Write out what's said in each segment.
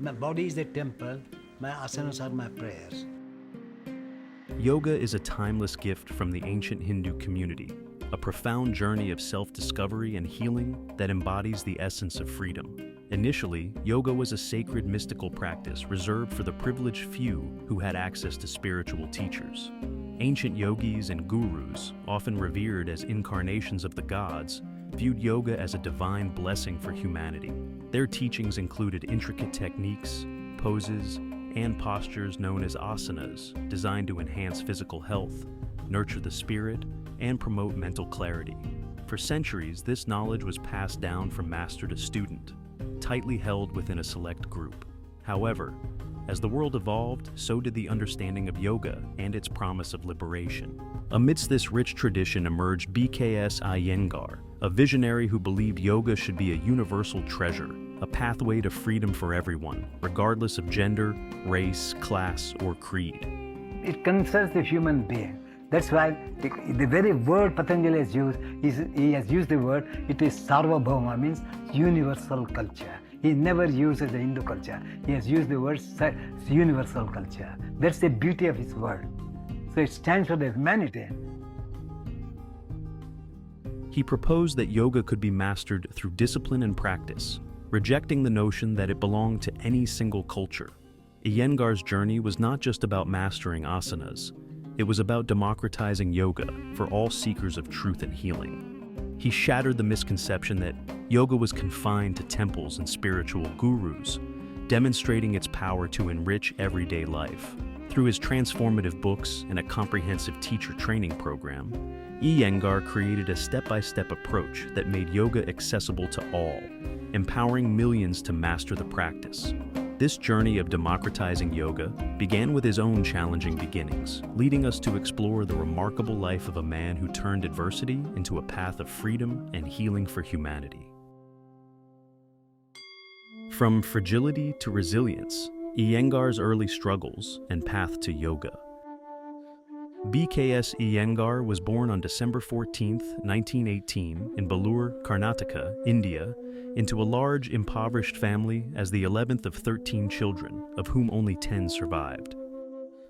My body is a temple, my asanas are my prayers. Yoga is a timeless gift from the ancient Hindu community, a profound journey of self-discovery and healing that embodies the essence of freedom. Initially, yoga was a sacred mystical practice reserved for the privileged few who had access to spiritual teachers. Ancient yogis and gurus, often revered as incarnations of the gods, viewed yoga as a divine blessing for humanity. Their teachings included intricate techniques, poses, and postures known as asanas, designed to enhance physical health, nurture the spirit, and promote mental clarity. For centuries, this knowledge was passed down from master to student, tightly held within a select group. However, as the world evolved, so did the understanding of yoga and its promise of liberation. Amidst this rich tradition emerged B.K.S. Iyengar, a visionary who believed yoga should be a universal treasure, a pathway to freedom for everyone, regardless of gender, race, class, or creed. It concerns the human being. That's why the very word Patanjali has used, he has used the word, it is sarvabhauma, means universal culture. He never uses the Hindu culture. He has used the word universal culture. That's the beauty of his word. So it stands for the humanity. He proposed that yoga could be mastered through discipline and practice, rejecting the notion that it belonged to any single culture. Iyengar's journey was not just about mastering asanas. It was about democratizing yoga for all seekers of truth and healing. He shattered the misconception that yoga was confined to temples and spiritual gurus, demonstrating its power to enrich everyday life. Through his transformative books and a comprehensive teacher training program, Iyengar created a step-by-step approach that made yoga accessible to all, empowering millions to master the practice. This journey of democratizing yoga began with his own challenging beginnings, leading us to explore the remarkable life of a man who turned adversity into a path of freedom and healing for humanity. From fragility to resilience, Iyengar's early struggles and path to yoga. B.K.S. Iyengar was born on December 14, 1918, in Belur, Karnataka, India, into a large, impoverished family as the 11th of 13 children, of whom only 10 survived.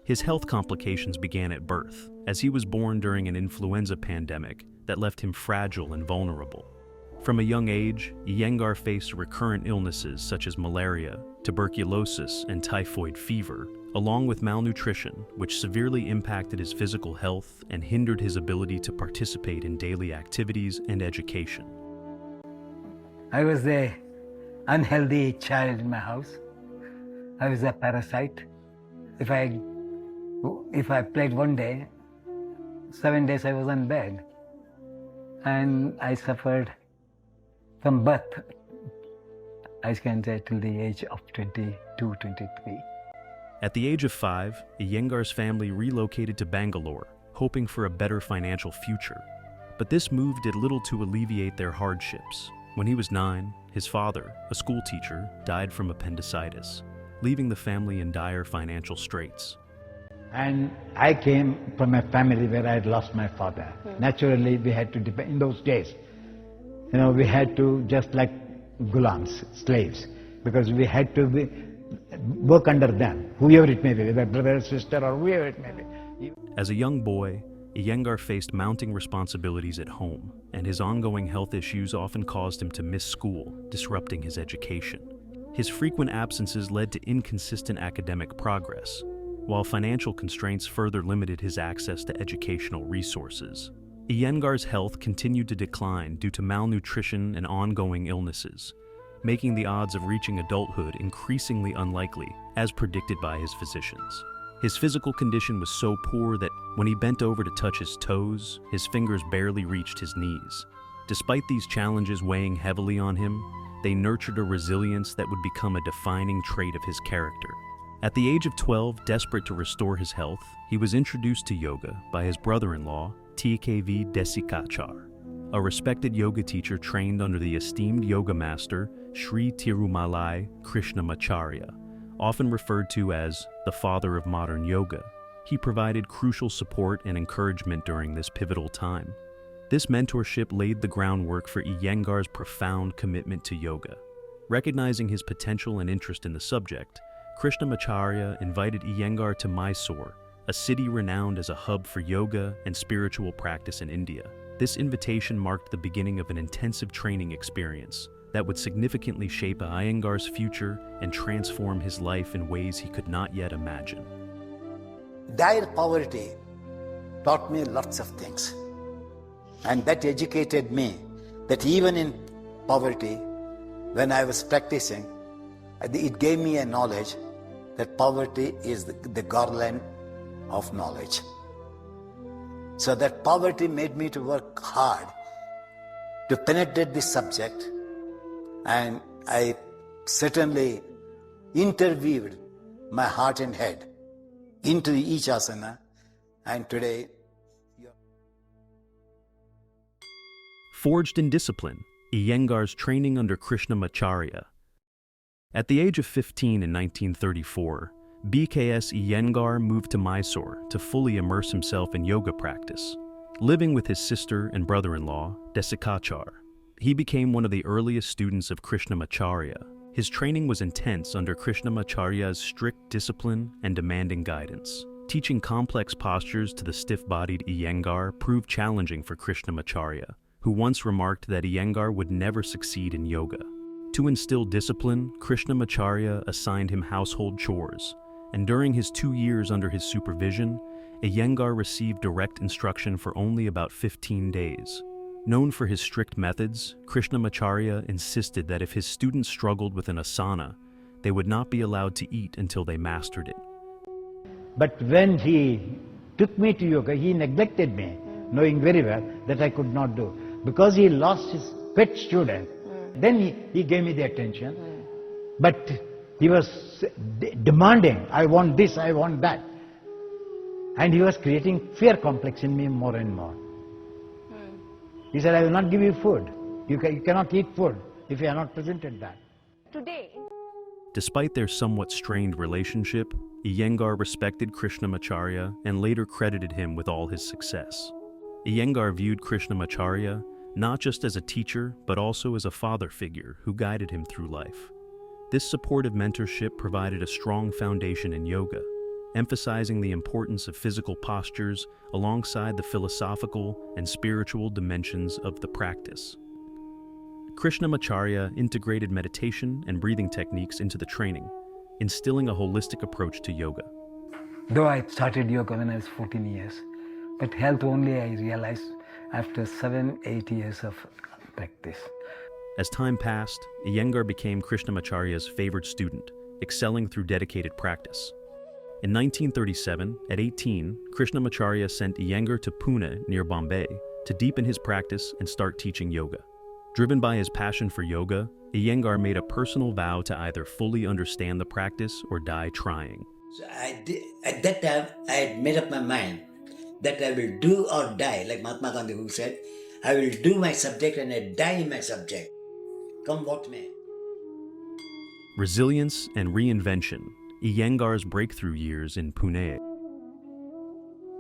His health complications began at birth, as he was born during an influenza pandemic that left him fragile and vulnerable. From a young age, Iyengar faced recurrent illnesses such as malaria, tuberculosis, and typhoid fever, along with malnutrition, which severely impacted his physical health and hindered his ability to participate in daily activities and education. I was the unhealthy child in my house. I was a parasite. If I played one day, 7 days I was on bed. And I suffered from birth, I can say, till the age of 22, 23. At the age of 5, Iyengar's family relocated to Bangalore, hoping for a better financial future. But this move did little to alleviate their hardships. When he was 9, his father, a school teacher, died from appendicitis, leaving the family in dire financial straits. And I came from a family where I had lost my father. Naturally, we had to depend, in those days, we had to, just like gulams, slaves, because we had to work under them, whoever it may be, whether brother or sister or whoever it may be. As a young boy, Iyengar faced mounting responsibilities at home, and his ongoing health issues often caused him to miss school, disrupting his education. His frequent absences led to inconsistent academic progress, while financial constraints further limited his access to educational resources. Iyengar's health continued to decline due to malnutrition and ongoing illnesses, making the odds of reaching adulthood increasingly unlikely, as predicted by his physicians. His physical condition was so poor that when he bent over to touch his toes, his fingers barely reached his knees. Despite these challenges weighing heavily on him, they nurtured a resilience that would become a defining trait of his character. At the age of 12, desperate to restore his health, he was introduced to yoga by his brother-in-law, T.K.V. Desikachar, a respected yoga teacher trained under the esteemed yoga master Sri Tirumalai Krishnamacharya, often referred to as the father of modern yoga. He provided crucial support and encouragement during this pivotal time. This mentorship laid the groundwork for Iyengar's profound commitment to yoga. Recognizing his potential and interest in the subject, Krishnamacharya invited Iyengar to Mysore, a city renowned as a hub for yoga and spiritual practice in India. This invitation marked the beginning of an intensive training experience that would significantly shape Iyengar's future and transform his life in ways he could not yet imagine. Dire poverty taught me lots of things, and that educated me that even in poverty, when I was practicing, it gave me a knowledge that poverty is the garland of knowledge. So that poverty made me to work hard to penetrate this subject, and I certainly interweaved my heart and head into each asana, and today. Forged in discipline, Iyengar's training under Krishnamacharya. At the age of 15 in 1934, B.K.S. Iyengar moved to Mysore to fully immerse himself in yoga practice. Living with his sister and brother-in-law, Desikachar, he became one of the earliest students of Krishnamacharya. His training was intense under Krishnamacharya's strict discipline and demanding guidance. Teaching complex postures to the stiff-bodied Iyengar proved challenging for Krishnamacharya, who once remarked that Iyengar would never succeed in yoga. To instill discipline, Krishnamacharya assigned him household chores, and during his 2 years under his supervision, Iyengar received direct instruction for only about 15 days. Known for his strict methods, Krishnamacharya insisted that if his students struggled with an asana, they would not be allowed to eat until they mastered it. But when he took me to yoga, he neglected me, knowing very well that I could not do. Because he lost his pet student, then he gave me the attention. But he was demanding, I want this, I want that. And he was creating fear complex in me more and more. He said, I will not give you food. You cannot eat food if you are not presented that. Today, Despite their somewhat strained relationship, Iyengar respected Krishnamacharya and later credited him with all his success. Iyengar viewed Krishnamacharya not just as a teacher, but also as a father figure who guided him through life. This supportive mentorship provided a strong foundation in yoga, emphasizing the importance of physical postures alongside the philosophical and spiritual dimensions of the practice. Krishnamacharya integrated meditation and breathing techniques into the training, instilling a holistic approach to yoga. Though I started yoga when I was 14 years, but health only I realized after 7-8 years of practice. As time passed, Iyengar became Krishnamacharya's favored student, excelling through dedicated practice. In 1937, at 18, Krishnamacharya sent Iyengar to Pune near Bombay to deepen his practice and start teaching yoga. Driven by his passion for yoga, Iyengar made a personal vow to either fully understand the practice or die trying. So at that time, I had made up my mind that I will do or die, like Mahatma Gandhi who said, I will do my subject and I die in my subject, come what may. Resilience and reinvention, Iyengar's breakthrough years in Pune.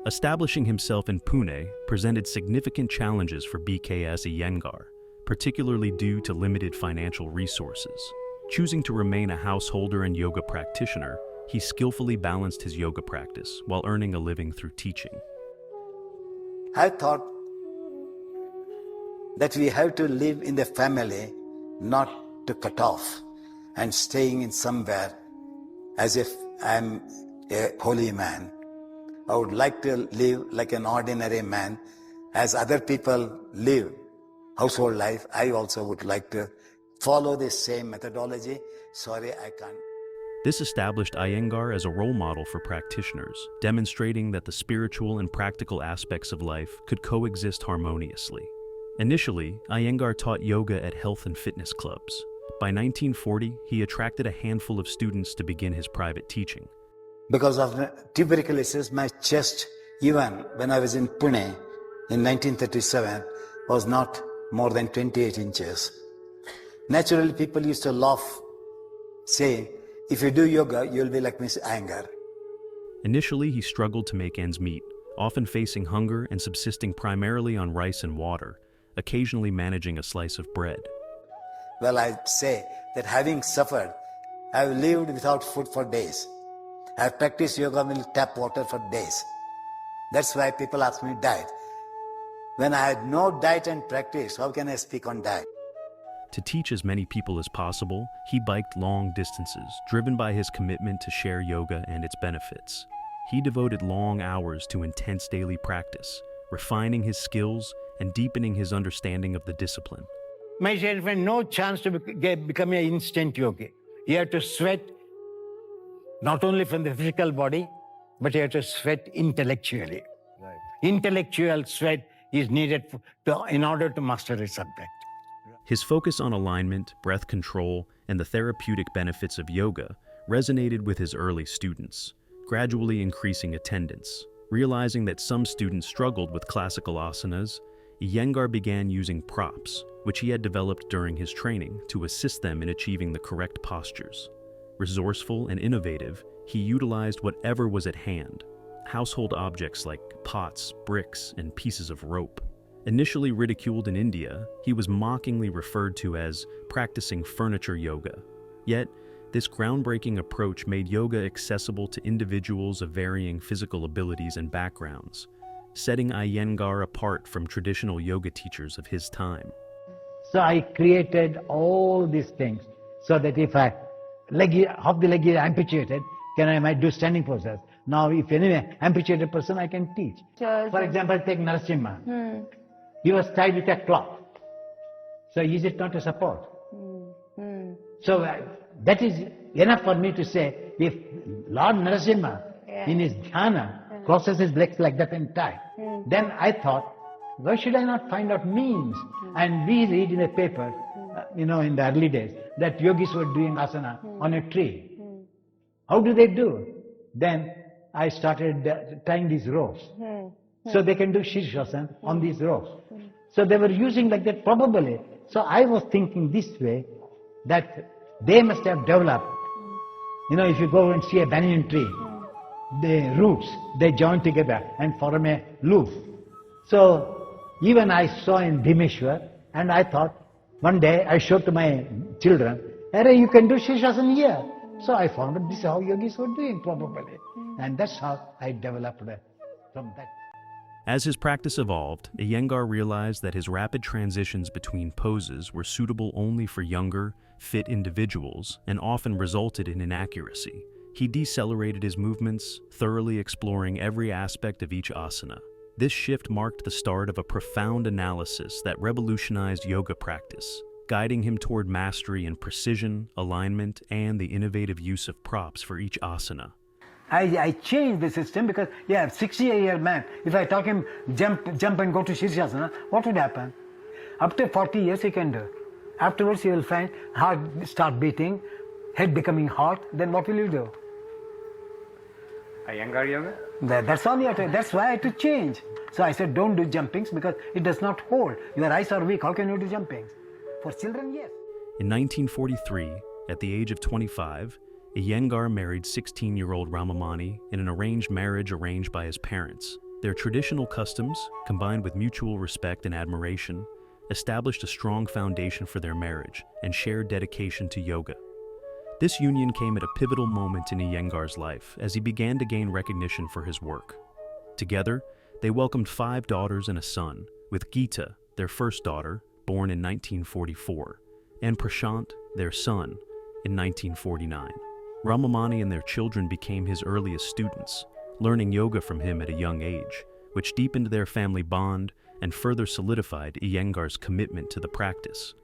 Establishing himself in Pune presented significant challenges for B.K.S. Iyengar, particularly due to limited financial resources. Choosing to remain a householder and yoga practitioner, he skillfully balanced his yoga practice while earning a living through teaching. I thought that we have to live in the family, not to cut off and staying in somewhere as if I'm a holy man. I would like to live like an ordinary man as other people live household life. I also would like to follow this same methodology. Sorry, I can't. This established Iyengar as a role model for practitioners, demonstrating that the spiritual and practical aspects of life could coexist harmoniously. Initially, Iyengar taught yoga at health and fitness clubs. By 1940, he attracted a handful of students to begin his private teaching. Because of tuberculosis, my chest, even when I was in Pune in 1937, was not more than 28 inches. Naturally, people used to laugh, saying, if you do yoga, you'll be like Miss Iyengar. Initially, he struggled to make ends meet, often facing hunger and subsisting primarily on rice and water, occasionally managing a slice of bread. Well, I say that having suffered, I have lived without food for days. I have practiced yoga with tap water for days. That's why people ask me diet. When I had no diet and practice, how can I speak on diet? To teach as many people as possible, he biked long distances, driven by his commitment to share yoga and its benefits. He devoted long hours to intense daily practice, refining his skills and deepening his understanding of the discipline. My dear friend, no chance to become an instant yogi. You have to sweat not only from the physical body, but you have to sweat intellectually. Right. Intellectual sweat is needed in order to master a subject. His focus on alignment, breath control, and the therapeutic benefits of yoga resonated with his early students, gradually increasing attendance. Realizing that some students struggled with classical asanas, Iyengar began using props, which he had developed during his training, to assist them in achieving the correct postures. Resourceful and innovative, he utilized whatever was at hand, household objects like pots, bricks, and pieces of rope. Initially ridiculed in India, he was mockingly referred to as practicing furniture yoga. Yet, this groundbreaking approach made yoga accessible to individuals of varying physical abilities and backgrounds, setting Iyengar apart from traditional yoga teachers of his time. So I created all these things so that if half the leg is amputated, I might do standing poses. Now, if anyway amputated person, I can teach. Sure, For example, take Narasimha. He was tied with a cloth. So is it not a support? So that is enough for me to say, if Lord Narasimha in his dhyana crosses his legs like that and tie, then I thought, why should I not find out means? And we read in a paper, in the early days, that yogis were doing asana on a tree. How do they do? Then I started tying these ropes. So they can do Shirshasana on these ropes. So they were using like that probably. So I was thinking this way, that they must have developed. If you go and see a banyan tree, the roots, they join together and form a loop. So even I saw in Bhimeshwar, and I thought, one day I showed to my children, "Arey, you can do Shirshasana here." So I found that this is how yogis were doing probably. And that's how I developed from that. As his practice evolved, Iyengar realized that his rapid transitions between poses were suitable only for younger, fit individuals and often resulted in inaccuracy. He decelerated his movements, thoroughly exploring every aspect of each asana. This shift marked the start of a profound analysis that revolutionized yoga practice, guiding him toward mastery in precision, alignment, and the innovative use of props for each asana. I changed the system because, 60-year man, if I talk him jump and go to Shirshasana, what would happen? Up to 40 years he can do. Afterwards he will find heart start beating, head becoming hot, then what will you do? Iyengar Yoga? That's all you have to, that's why I had to change. So I said, don't do jumpings because it does not hold. Your eyes are weak, how can you do jumpings? For children, yes. In 1943, at the age of 25, Iyengar married 16-year-old Ramamani in an arranged marriage arranged by his parents. Their traditional customs, combined with mutual respect and admiration, established a strong foundation for their marriage and shared dedication to yoga. This union came at a pivotal moment in Iyengar's life as he began to gain recognition for his work. Together, they welcomed 5 daughters and a son, with Geeta, their first daughter, born in 1944, and Prashant, their son, in 1949. Ramamani and their children became his earliest students, learning yoga from him at a young age, which deepened their family bond and further solidified Iyengar's commitment to the practice.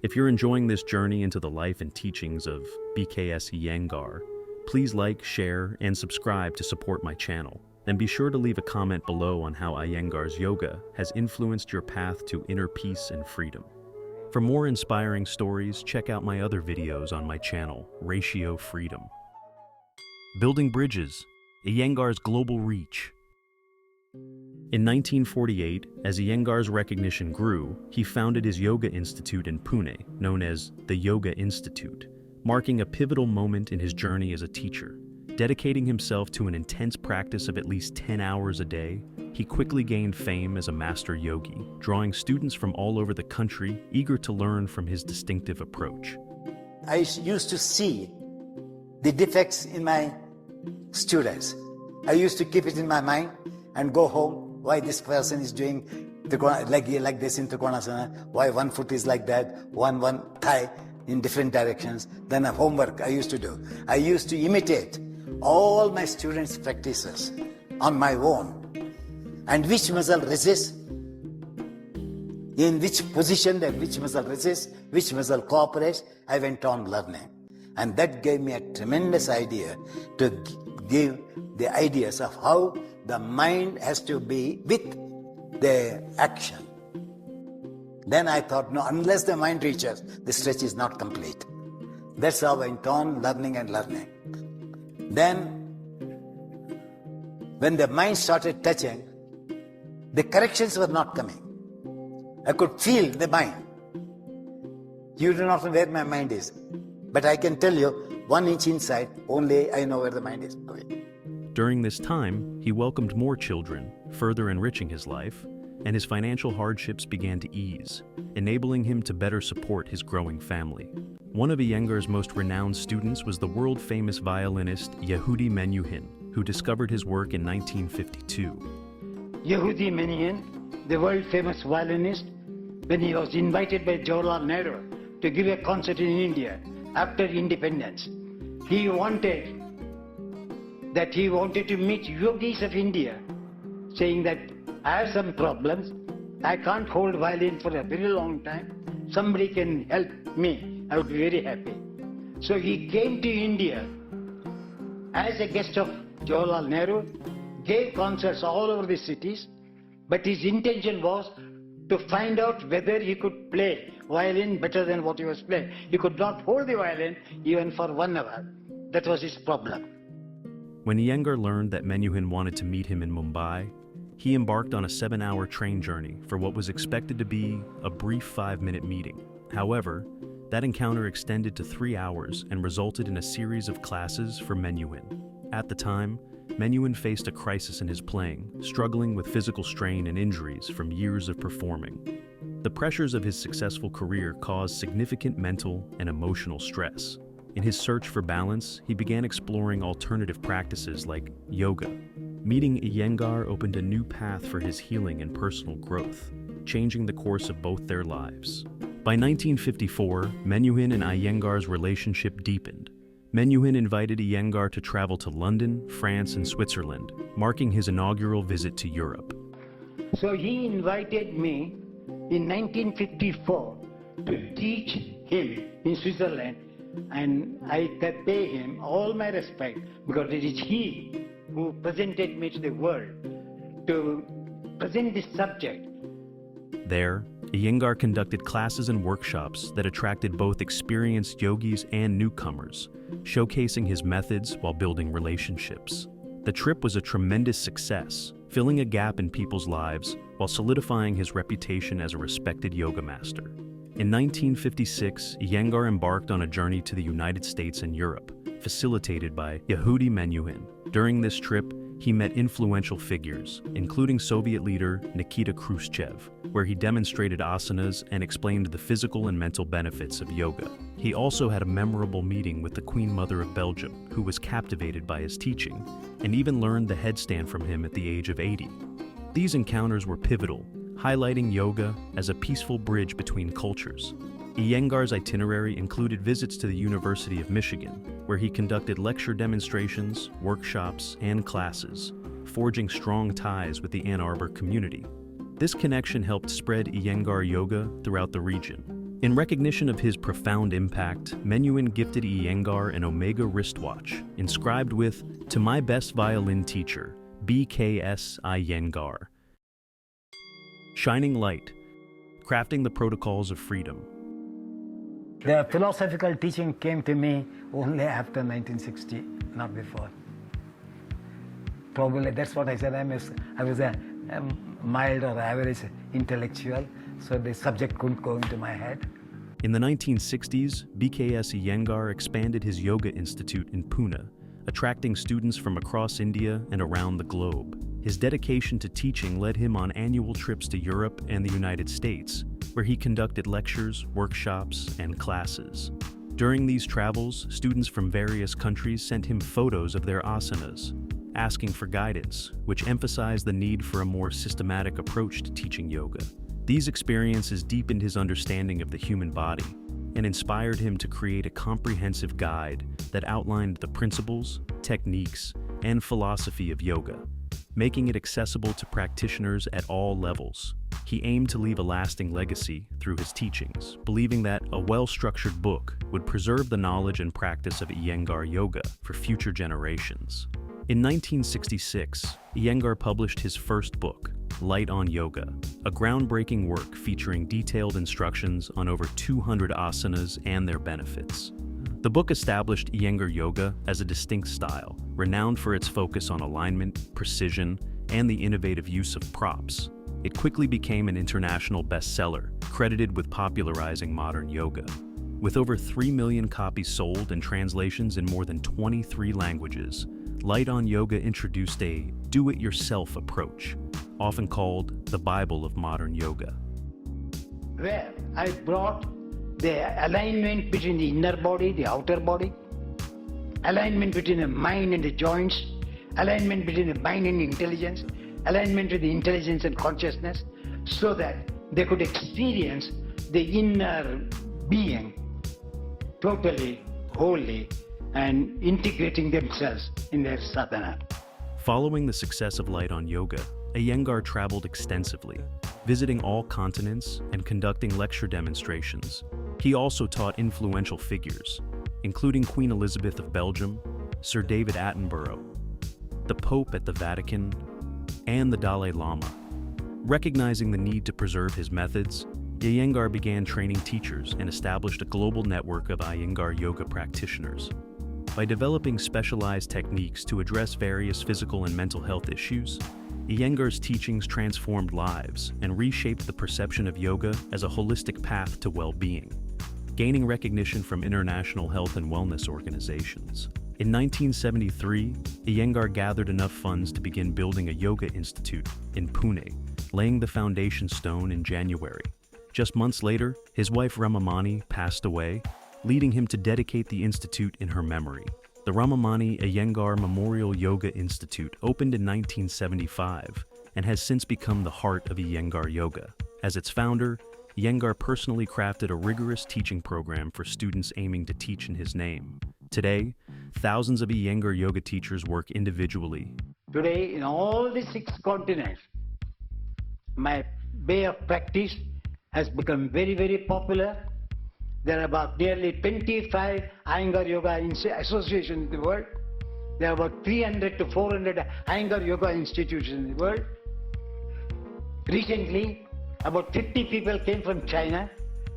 If you're enjoying this journey into the life and teachings of BKS Iyengar, please like, share, and subscribe to support my channel. And be sure to leave a comment below on how Iyengar's yoga has influenced your path to inner peace and freedom. For more inspiring stories, check out my other videos on my channel, Ratio Freedom. Building Bridges, Iyengar's Global Reach. In 1948, as Iyengar's recognition grew, he founded his yoga institute in Pune, known as the Yoga Institute, marking a pivotal moment in his journey as a teacher. Dedicating himself to an intense practice of at least 10 hours a day, he quickly gained fame as a master yogi, drawing students from all over the country eager to learn from his distinctive approach. I used to see the defects in my students. I used to keep it in my mind and go home. Why this person is doing like this in Trikonasana? Why one foot is like that? One thigh in different directions. Then a homework I used to do. I used to imitate all my students' practices on my own. And which muscle resists, in which position that which muscle resists, which muscle cooperates, I went on learning. And that gave me a tremendous idea to give the ideas of how the mind has to be with the action. Then I thought, no, unless the mind reaches, the stretch is not complete. That's how I went on learning and learning. Then, when the mind started touching, the corrections were not coming. I could feel the mind. You do not know where my mind is. But I can tell you, 1 inch inside, only I know where the mind is going. During this time, he welcomed more children, further enriching his life, and his financial hardships began to ease, enabling him to better support his growing family. One of Iyengar's most renowned students was the world-famous violinist Yehudi Menuhin, who discovered his work in 1952. Yehudi Menuhin, the world-famous violinist, when he was invited by Jawaharlal Nehru to give a concert in India after independence, he wanted to meet yogis of India, saying that I have some problems, I can't hold violin for a very long time, somebody can help me, I would be very happy. So he came to India as a guest of Jawaharlal Nehru, gave concerts all over the cities, but his intention was to find out whether he could play violin better than what he was playing. He could not hold the violin even for 1 hour. That was his problem. When Iyengar learned that Menuhin wanted to meet him in Mumbai, he embarked on a 7-hour train journey for what was expected to be a brief 5-minute meeting. However, that encounter extended to 3 hours and resulted in a series of classes for Menuhin. At the time, Menuhin faced a crisis in his playing, struggling with physical strain and injuries from years of performing. The pressures of his successful career caused significant mental and emotional stress. In his search for balance, he began exploring alternative practices like yoga. Meeting Iyengar opened a new path for his healing and personal growth, changing the course of both their lives. By 1954, Menuhin and Iyengar's relationship deepened. Menuhin invited Iyengar to travel to London, France, and Switzerland, marking his inaugural visit to Europe. So he invited me in 1954 to teach him in Switzerland, and I pay him all my respect because it is he who presented me to the world to present this subject. There, Iyengar conducted classes and workshops that attracted both experienced yogis and newcomers, showcasing his methods while building relationships. The trip was a tremendous success, filling a gap in people's lives while solidifying his reputation as a respected yoga master. In 1956, Iyengar embarked on a journey to the United States and Europe, facilitated by Yehudi Menuhin. During this trip, he met influential figures, including Soviet leader Nikita Khrushchev, where he demonstrated asanas and explained the physical and mental benefits of yoga. He also had a memorable meeting with the Queen Mother of Belgium, who was captivated by his teaching, and even learned the headstand from him at the age of 80. These encounters were pivotal, highlighting yoga as a peaceful bridge between cultures. Iyengar's itinerary included visits to the University of Michigan, where he conducted lecture demonstrations, workshops, and classes, forging strong ties with the Ann Arbor community. This connection helped spread Iyengar Yoga throughout the region. In recognition of his profound impact, Menuhin gifted Iyengar an Omega wristwatch, inscribed with, "To my best violin teacher, B.K.S. Iyengar." Shining light, crafting the protocols of freedom. The philosophical teaching came to me only after 1960, not before. Probably that's what I said. I was a mild or average intellectual, so the subject couldn't go into my head. In the 1960s, B.K.S. Iyengar expanded his yoga institute in Pune, attracting students from across India and around the globe. His dedication to teaching led him on annual trips to Europe and the United States, where he conducted lectures, workshops, and classes. During these travels, students from various countries sent him photos of their asanas, asking for guidance, which emphasized the need for a more systematic approach to teaching yoga. These experiences deepened his understanding of the human body and inspired him to create a comprehensive guide that outlined the principles, techniques, and philosophy of yoga, making it accessible to practitioners at all levels. He aimed to leave a lasting legacy through his teachings, believing that a well-structured book would preserve the knowledge and practice of Iyengar Yoga for future generations. In 1966, Iyengar published his first book, Light on Yoga, a groundbreaking work featuring detailed instructions on over 200 asanas and their benefits. The book established Iyengar Yoga as a distinct style, renowned for its focus on alignment, precision, and the innovative use of props. It quickly became an international bestseller, credited with popularizing modern yoga. With over 3 million copies sold and translations in more than 23 languages, Light on Yoga introduced a do-it-yourself approach, often called the Bible of modern yoga. Where I brought the alignment between the inner body, the outer body, alignment between the mind and the joints, alignment between the mind and intelligence, alignment with the intelligence and consciousness, so that they could experience the inner being totally, wholly, and integrating themselves in their sadhana. Following the success of Light on Yoga, Iyengar traveled extensively, visiting all continents and conducting lecture demonstrations. He also taught influential figures, including Queen Elizabeth of Belgium, Sir David Attenborough, the Pope at the Vatican, and the Dalai Lama. Recognizing the need to preserve his methods, Iyengar began training teachers and established a global network of Iyengar Yoga practitioners. By developing specialized techniques to address various physical and mental health issues, Iyengar's teachings transformed lives and reshaped the perception of yoga as a holistic path to well-being, gaining recognition from international health and wellness organizations. In 1973, Iyengar gathered enough funds to begin building a yoga institute in Pune, laying the foundation stone in January. Just months later, his wife Ramamani passed away, leading him to dedicate the institute in her memory. The Ramamani Iyengar Memorial Yoga Institute opened in 1975 and has since become the heart of Iyengar Yoga. As its founder, Iyengar personally crafted a rigorous teaching program for students aiming to teach in his name. Today, thousands of Iyengar Yoga teachers work individually. Today, in all the 6 continents, my way of practice has become very, very popular. There are about nearly 25 Iyengar Yoga associations in the world. There are about 300 to 400 Iyengar Yoga institutions in the world. Recently, about 50 people came from China,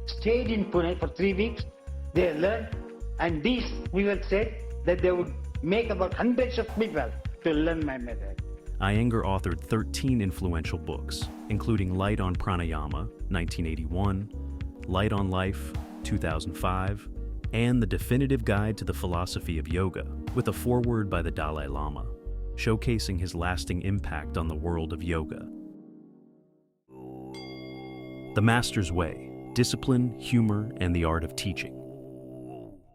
stayed in Pune for 3 weeks. They learned, and these people said that they would make about hundreds of people to learn my method. Iyengar authored 13 influential books, including Light on Pranayama, 1981, Light on Life, 2005, and The Definitive Guide to the Philosophy of Yoga, with a foreword by the Dalai Lama, showcasing his lasting impact on the world of yoga. The Master's Way: Discipline, Humor, and the Art of Teaching.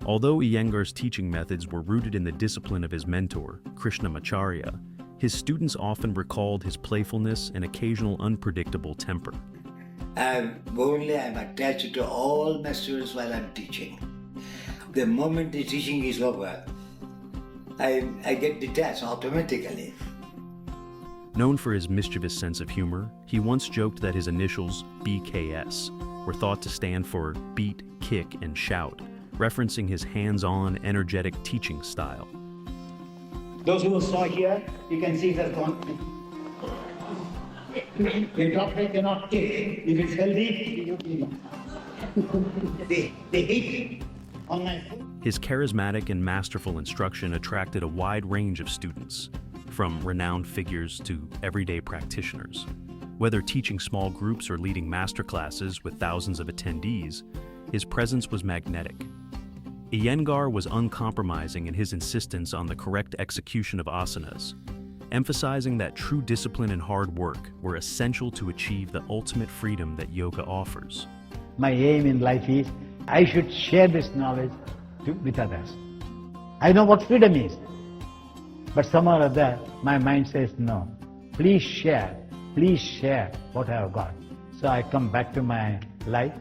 Although Iyengar's teaching methods were rooted in the discipline of his mentor, Krishnamacharya, his students often recalled his playfulness and occasional unpredictable temper. I'm attached to all my students while I'm teaching. The moment the teaching is over, I get detached automatically. Known for his mischievous sense of humor, he once joked that his initials, B.K.S, were thought to stand for beat, kick, and shout, referencing his hands-on, energetic teaching style. Those who saw here, you can see that one. The doctor cannot kick. If it's healthy, they hit on my foot. His charismatic and masterful instruction attracted a wide range of students, from renowned figures to everyday practitioners. Whether teaching small groups or leading masterclasses with thousands of attendees, his presence was magnetic. Iyengar was uncompromising in his insistence on the correct execution of asanas, emphasizing that true discipline and hard work were essential to achieve the ultimate freedom that yoga offers. My aim in life is I should share this knowledge with others. I know what freedom is, but somehow or other my mind says no. Please share what I have got. So I come back to my life.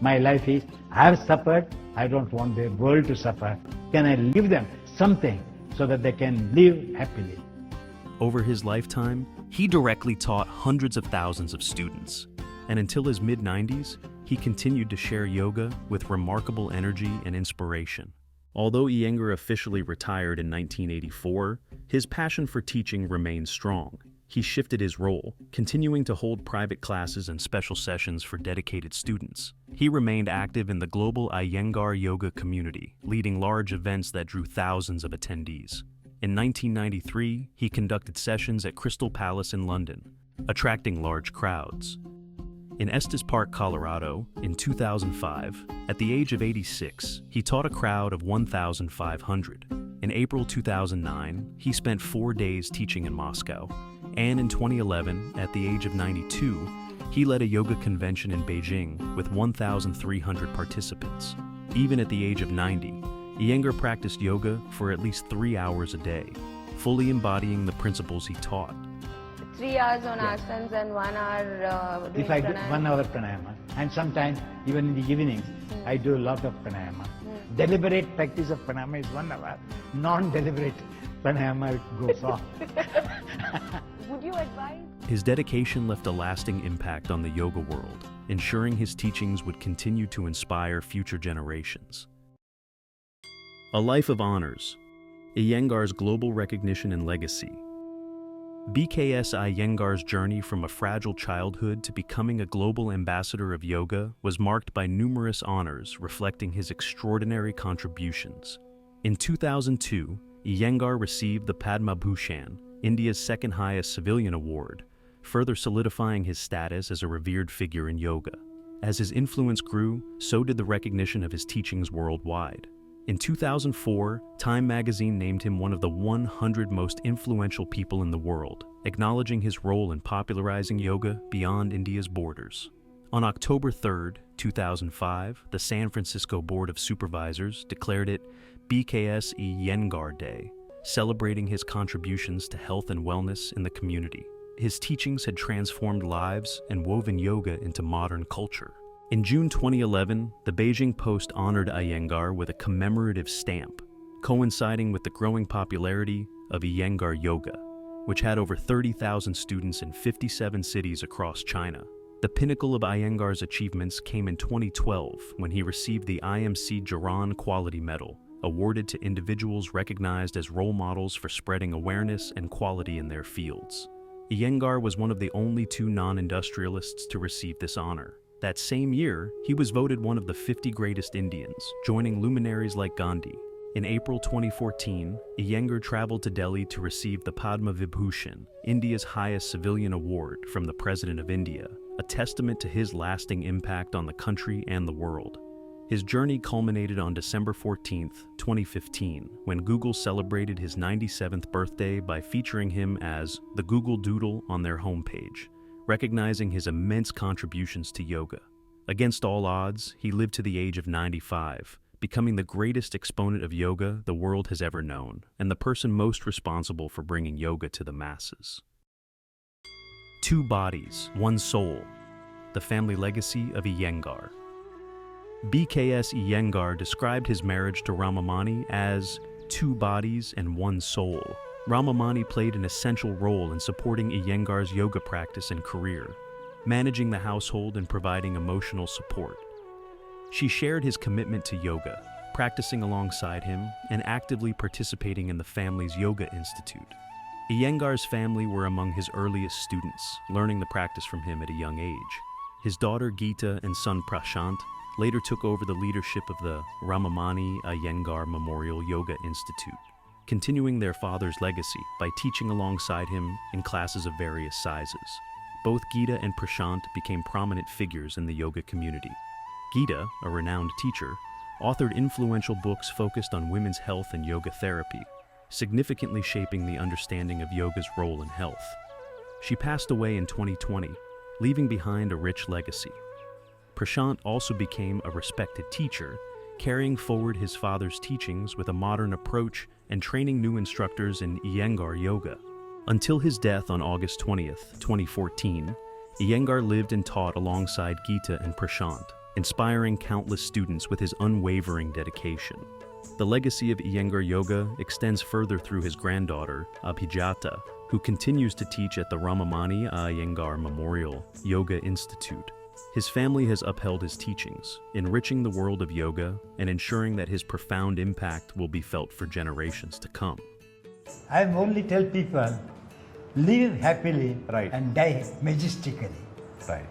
My life is, I have suffered, I don't want the world to suffer. Can I give them something so that they can live happily? Over his lifetime, he directly taught hundreds of thousands of students, and until his mid-90s, he continued to share yoga with remarkable energy and inspiration. Although Iyengar officially retired in 1984, his passion for teaching remained strong. He shifted his role, continuing to hold private classes and special sessions for dedicated students. He remained active in the global Iyengar Yoga community, leading large events that drew thousands of attendees. In 1993, he conducted sessions at Crystal Palace in London, attracting large crowds. In Estes Park, Colorado, in 2005, at the age of 86, he taught a crowd of 1,500. In April 2009, he spent 4 days teaching in Moscow. And in 2011, at the age of 92, he led a yoga convention in Beijing with 1,300 participants. Even at the age of 90, Iyengar practiced yoga for at least 3 hours a day, fully embodying the principles he taught. 3 hours on asanas and 1 hour doing If I do pranayama. 1 hour pranayama, and sometimes even in the evenings, I do a lot of pranayama. Deliberate practice of pranayama is 1 hour. Non-deliberate pranayama goes on. Would you advise? His dedication left a lasting impact on the yoga world, ensuring his teachings would continue to inspire future generations. A life of honors, Iyengar's global recognition and legacy. B.K.S. Iyengar's journey from a fragile childhood to becoming a global ambassador of yoga was marked by numerous honors reflecting his extraordinary contributions. In 2002, Iyengar received the Padma Bhushan, India's second highest civilian award, further solidifying his status as a revered figure in yoga. As his influence grew, so did the recognition of his teachings worldwide. In 2004, Time magazine named him one of the 100 most influential people in the world, acknowledging his role in popularizing yoga beyond India's borders. On October 3, 2005, the San Francisco Board of Supervisors declared it BKS Iyengar Day, celebrating his contributions to health and wellness in the community. His teachings had transformed lives and woven yoga into modern culture. In June 2011, the Beijing Post honored Iyengar with a commemorative stamp, coinciding with the growing popularity of Iyengar Yoga, which had over 30,000 students in 57 cities across China. The pinnacle of Iyengar's achievements came in 2012 when he received the IMC Jaran Quality Medal, awarded to individuals recognized as role models for spreading awareness and quality in their fields. Iyengar was one of the only 2 non-industrialists to receive this honor. That same year, he was voted one of the 50 greatest Indians, joining luminaries like Gandhi. In April 2014, Iyengar traveled to Delhi to receive the Padma Vibhushan, India's highest civilian award, from the President of India, a testament to his lasting impact on the country and the world. His journey culminated on December 14, 2015, when Google celebrated his 97th birthday by featuring him as the Google Doodle on their homepage, recognizing his immense contributions to yoga. Against all odds, he lived to the age of 95, becoming the greatest exponent of yoga the world has ever known, and the person most responsible for bringing yoga to the masses. 2 bodies, 1 soul, the family legacy of Iyengar. B.K.S. Iyengar described his marriage to Ramamani as 2 bodies and 1 soul. Ramamani played an essential role in supporting Iyengar's yoga practice and career, managing the household and providing emotional support. She shared his commitment to yoga, practicing alongside him and actively participating in the family's yoga institute. Iyengar's family were among his earliest students, learning the practice from him at a young age. His daughter Geeta and son Prashant later took over the leadership of the Ramamani Iyengar Memorial Yoga Institute, continuing their father's legacy by teaching alongside him in classes of various sizes. Both Geeta and Prashant became prominent figures in the yoga community. Geeta, a renowned teacher, authored influential books focused on women's health and yoga therapy, significantly shaping the understanding of yoga's role in health. She passed away in 2020, leaving behind a rich legacy. Prashant also became a respected teacher, carrying forward his father's teachings with a modern approach and training new instructors in Iyengar Yoga. Until his death on August 20th, 2014, Iyengar lived and taught alongside Geeta and Prashant, inspiring countless students with his unwavering dedication. The legacy of Iyengar Yoga extends further through his granddaughter, Abhijata, who continues to teach at the Ramamani Iyengar Memorial Yoga Institute. His family has upheld his teachings, enriching the world of yoga and ensuring that his profound impact will be felt for generations to come. I only tell people, live happily Right. and die majestically. Right.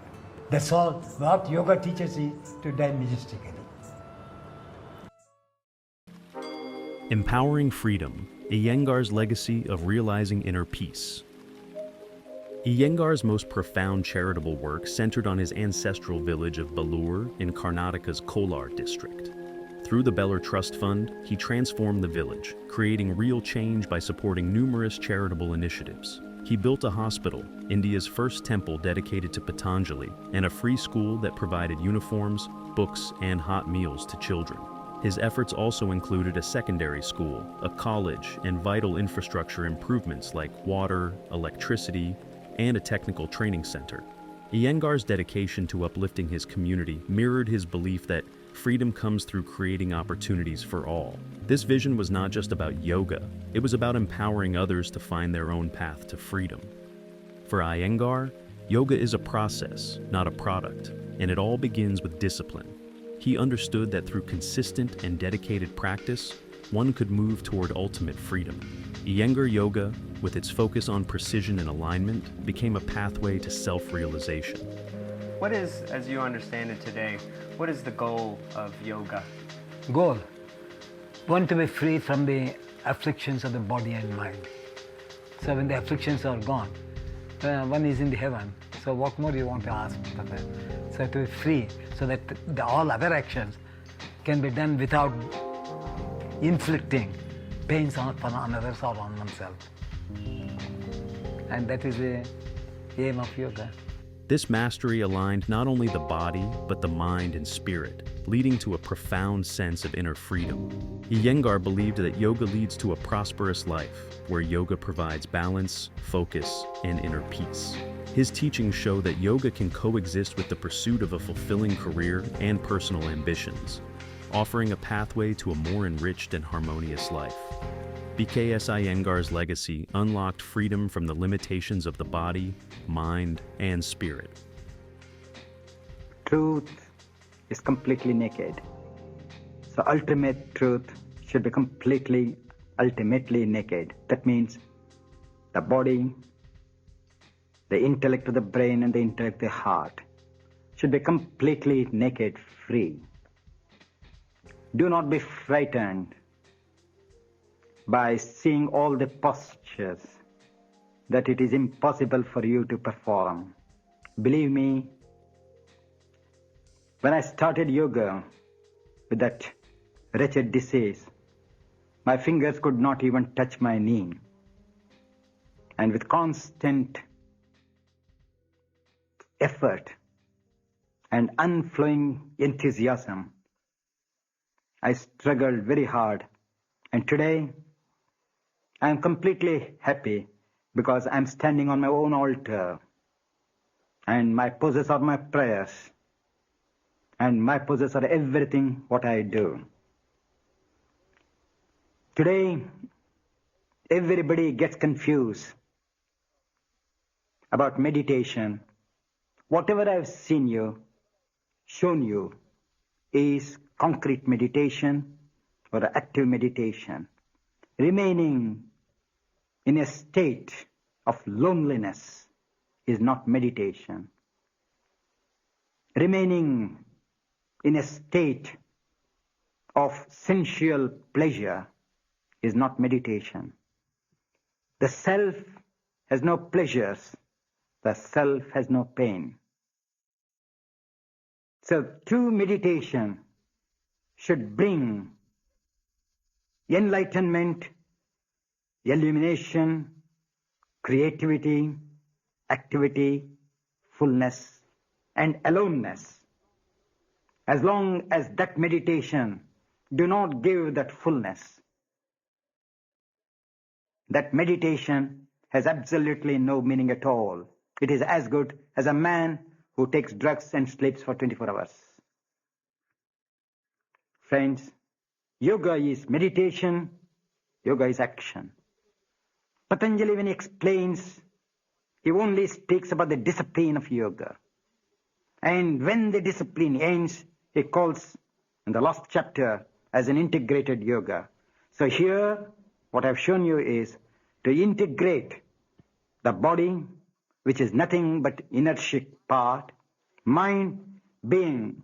That's all what yoga teaches is to die majestically. Empowering freedom, Iyengar's legacy of realizing inner peace. Iyengar's most profound charitable work centered on his ancestral village of Belur in Karnataka's Kolar district. Through the Belur Trust Fund, he transformed the village, creating real change by supporting numerous charitable initiatives. He built a hospital, India's first temple dedicated to Patanjali, and a free school that provided uniforms, books, and hot meals to children. His efforts also included a secondary school, a college, and vital infrastructure improvements like water, electricity, and a technical training center. Iyengar's dedication to uplifting his community mirrored his belief that freedom comes through creating opportunities for all. This vision was not just about yoga, it was about empowering others to find their own path to freedom. For Iyengar, yoga is a process, not a product, and it all begins with discipline. He understood that through consistent and dedicated practice, one could move toward ultimate freedom. Iyengar Yoga, with its focus on precision and alignment, became a pathway to self-realization. What is, as you understand it today, what is the goal of yoga? Goal, one to be free from the afflictions of the body and mind. So when the afflictions are gone, one is in the heaven. So what more you want to ask for that? So to be free, so that all other actions can be done without inflicting pains on others or on oneself. And that is the aim of yoga. This mastery aligned not only the body, but the mind and spirit, leading to a profound sense of inner freedom. Iyengar believed that yoga leads to a prosperous life, where yoga provides balance, focus, and inner peace. His teachings show that yoga can coexist with the pursuit of a fulfilling career and personal ambitions, offering a pathway to a more enriched and harmonious life. B.K.S. Iyengar's legacy unlocked freedom from the limitations of the body, mind, and spirit. Truth is completely naked. So ultimate truth should be completely, ultimately naked. That means the body, the intellect of the brain, and the intellect of the heart should be completely naked, free. Do not be frightened by seeing all the postures that it is impossible for you to perform. Believe me, when I started yoga with that wretched disease, my fingers could not even touch my knee. And with constant effort and unflowing enthusiasm, I struggled very hard. And today, I am completely happy because I am standing on my own altar. And my poses are my prayers. And my poses are everything what I do. Today, everybody gets confused about meditation. Whatever I've shown you, is concrete meditation or active meditation. Remaining in a state of loneliness is not meditation. Remaining in a state of sensual pleasure is not meditation. The self has no pleasures. The self has no pain. So true meditation should bring enlightenment, illumination, creativity, activity, fullness, and aloneness. As long as that meditation do not give that fullness, that meditation has absolutely no meaning at all. It is as good as a man who takes drugs and sleeps for 24 hours. Friends, yoga is meditation, yoga is action. Patanjali, when he explains, he only speaks about the discipline of yoga. And when the discipline ends, he calls in the last chapter as an integrated yoga. So here, what I've shown you is to integrate the body, which is nothing but inertic part, mind being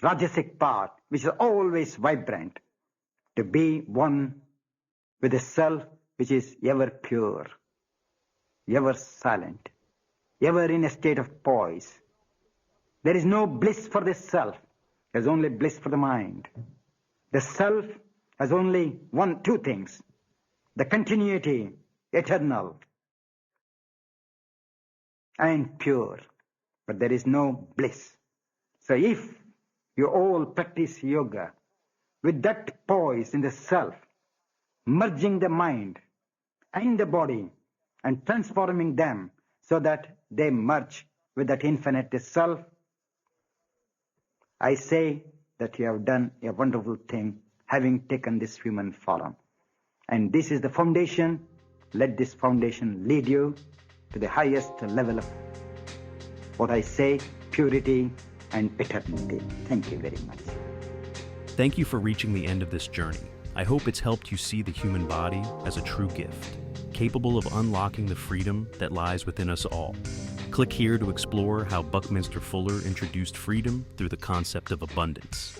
rajasic part, which is always vibrant, to be one with the self, which is ever pure, ever silent, ever in a state of poise. There is no bliss for the self. There is only bliss for the mind. The self has only two things: the continuity, eternal, and pure. But there is no bliss. So if you all practice yoga with that poise in the self, merging the mind and the body and transforming them so that they merge with that infinite self, I say that you have done a wonderful thing having taken this human form. And this is the foundation. Let this foundation lead you to the highest level of what I say, purity and eternity. Thank you very much. Thank you for reaching the end of this journey. I hope it's helped you see the human body as a true gift, capable of unlocking the freedom that lies within us all. Click here to explore how Buckminster Fuller introduced freedom through the concept of abundance.